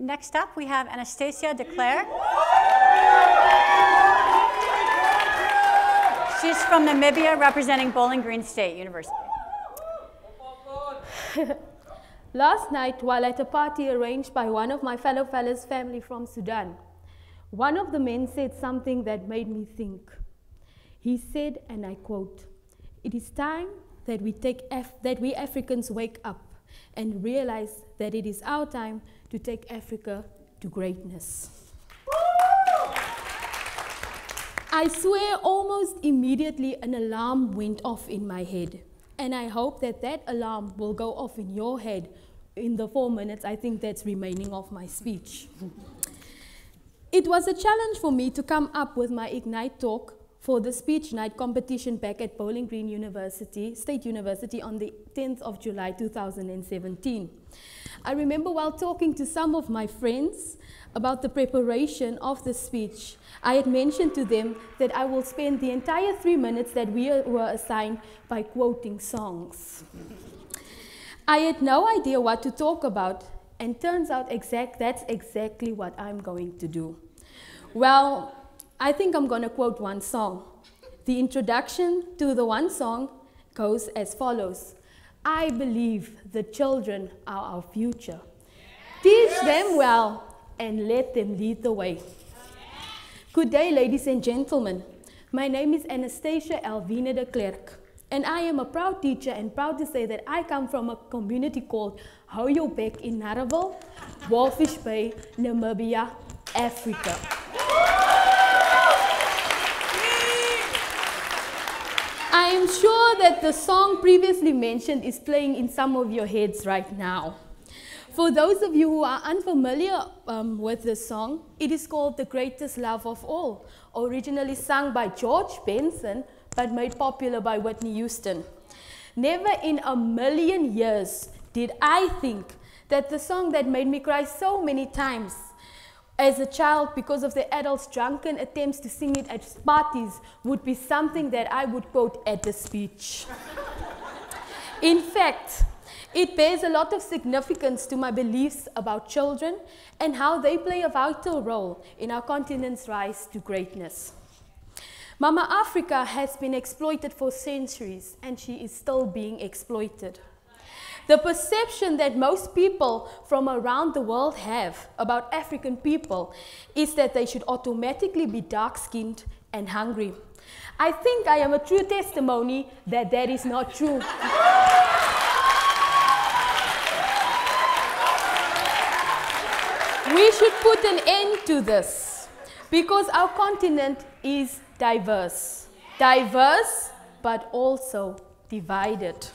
Next up, we have Anastacia Dee de Klerk. She's from Namibia, representing Bowling Green State University. Last night, while at a party arranged by one of my fellow fellows' family from Sudan, one of the men said something that made me think. He said, and I quote, "It is time that we Africans wake up and realize that it is our time to take Africa to greatness." I swear almost immediately an alarm went off in my head. And I hope that that alarm will go off in your head in the 4 minutes I think that's remaining of my speech. It was a challenge for me to come up with my Ignite talk for the speech night competition back at Bowling Green State University on the 10th of July 2017. I remember while talking to some of my friends about the preparation of the speech, I had mentioned to them that I will spend the entire 3 minutes that we were assigned by quoting songs. I had no idea what to talk about, and turns out that's exactly what I'm going to do. Well, I think I'm going to quote one song. The introduction to the one song goes as follows. I believe the children are our future. Teach them well and let them lead the way. Good day, ladies and gentlemen. My name is Anastacia Dee de Klerk, and I am a proud teacher and proud to say that I come from a community called Hoyobek in Narraville, Walfish Bay, Namibia, Africa. I am sure that the song previously mentioned is playing in some of your heads right now. For those of you who are unfamiliar with this song, it is called The Greatest Love of All, originally sung by George Benson, but made popular by Whitney Houston. Never in a million years did I think that the song that made me cry so many times as a child because of the adults' drunken attempts to sing it at parties would be something that I would quote at the speech. In fact, it bears a lot of significance to my beliefs about children and how they play a vital role in our continent's rise to greatness. Mama Africa has been exploited for centuries, and she is still being exploited. The perception that most people from around the world have about African people is that they should automatically be dark-skinned and hungry. I think I am a true testimony that that is not true. We should put an end to this because our continent is diverse. Diverse, but also divided.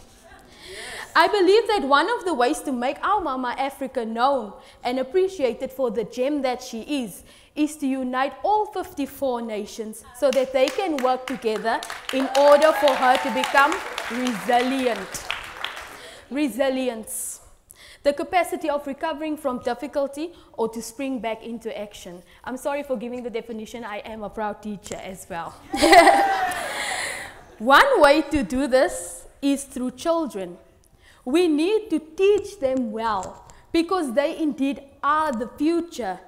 I believe that one of the ways to make our Mama Africa known and appreciated for the gem that she is to unite all 54 nations so that they can work together in order for her to become resilient. Resilience. The capacity of recovering from difficulty or to spring back into action. I'm sorry for giving the definition. I am a proud teacher as well. One way to do this is through children. We need to teach them well because they indeed are the future.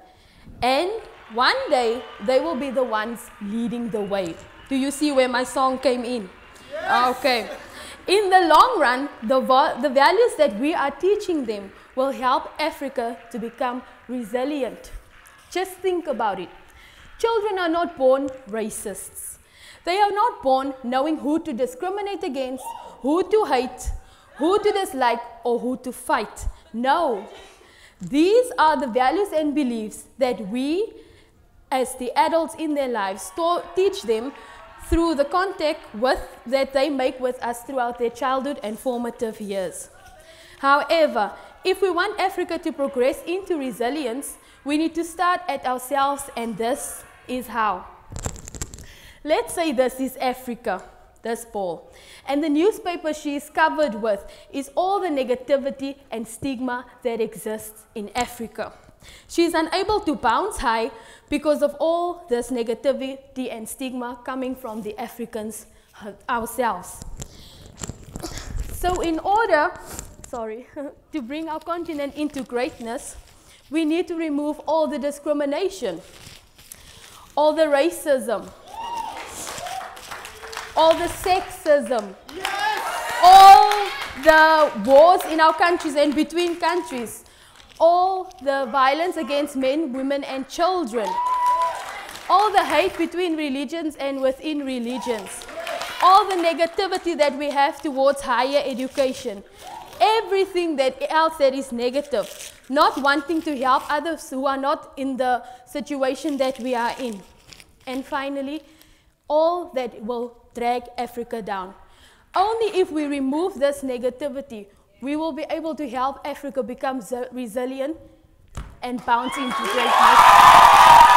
And one day they will be the ones leading the way. Do you see where my song came in? Yes. Okay. In the long run, the values that we are teaching them will help Africa to become resilient. Just think about it. Children are not born racists. They are not born knowing who to discriminate against, who to hate, who to dislike, or who to fight. No. These are the values and beliefs that we, as the adults in their lives, teach them through the contact that they make with us throughout their childhood and formative years. However, if we want Africa to progress into resilience, we need to start at ourselves, and this is how. Let's say this is Africa, this ball, and the newspaper she is covered with is all the negativity and stigma that exists in Africa. She is unable to bounce high because of all this negativity and stigma coming from the Africans ourselves. So in order, to bring our continent into greatness, We need to remove all the discrimination, all the racism, all the sexism, all the wars in our countries and between countries, all the violence against men, women, and children, all the hate between religions and within religions, all the negativity that we have towards higher education, everything else that is negative, not wanting to help others who are not in the situation that we are in. And finally, all that will drag Africa down. Only if we remove this negativity, we will be able to help Africa become resilient and bounce into greatness.